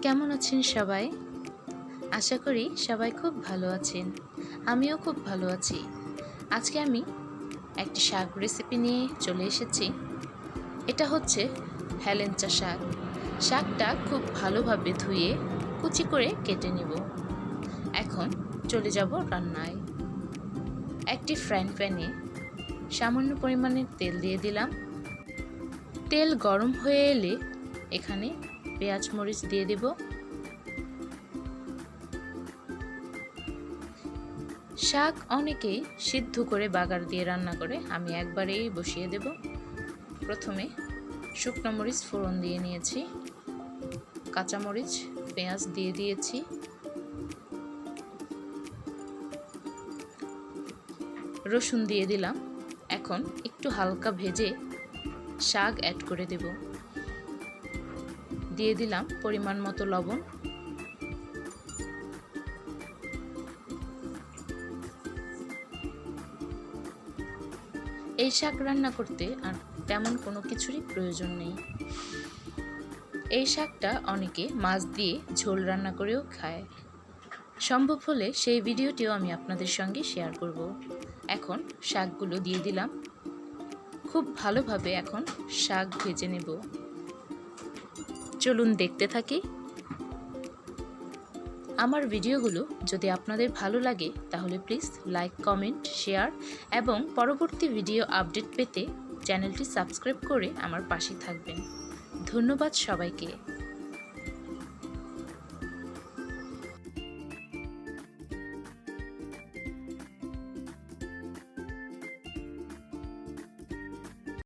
কেমন আছেন সবাই? আশা করি সবাই খুব ভালো আছেন। আমিও খুব ভালো আছি। আজকে আমি একটি শাক রেসিপি নিয়ে চলে এসেছি। এটা হচ্ছে হেলেঞ্চা শাক। শাকটা খুব ভালোভাবে ধুয়ে কুচি করে কেটে নিব। এখন চলে যাব রান্নায়। একটি ফ্রাইং প্যানে সামান্য পরিমাণে তেল দিয়ে দিলাম। তেল গরম হয়ে এলে এখানে পেঁয়াজ মরিচ দিয়ে দেব। শাক অনেকেই সিদ্ধ করে বাগার দিয়ে রান্না করে, আমি একবারেই বসিয়ে দেব। প্রথমে শুকনো মরিচ ফোড়ন দিয়ে নিয়েছি, কাঁচামরিচ পেঁয়াজ দিয়ে দিয়েছি, রসুন দিয়ে দিলাম। এখন একটু হালকা ভেজে শাক অ্যাড করে দেব। দিয়ে দিলাম পরিমাণ মতো লবণ। এই শাক রান্না করতে আর তেমন কোনো কিছুরই প্রয়োজন নেই। এই শাকটা অনেকে মাছ দিয়ে ঝোল রান্না করেও খায়। সম্ভব হলে সেই ভিডিওটিও আমি আপনাদের সঙ্গে শেয়ার করব। এখন শাকগুলো দিয়ে দিলাম। খুব ভালোভাবে এখন শাক ভেজে নেব। চলুন দেখতে থাকি। আমার ভিডিওগুলো যদি আপনাদের ভালো লাগে তাহলে প্লিজ লাইক, কমেন্ট, শেয়ার এবং পরবর্তী ভিডিও আপডেট পেতে চ্যানেলটি সাবস্ক্রাইব করে আমার পাশে থাকবেন। ধন্যবাদ সবাইকে।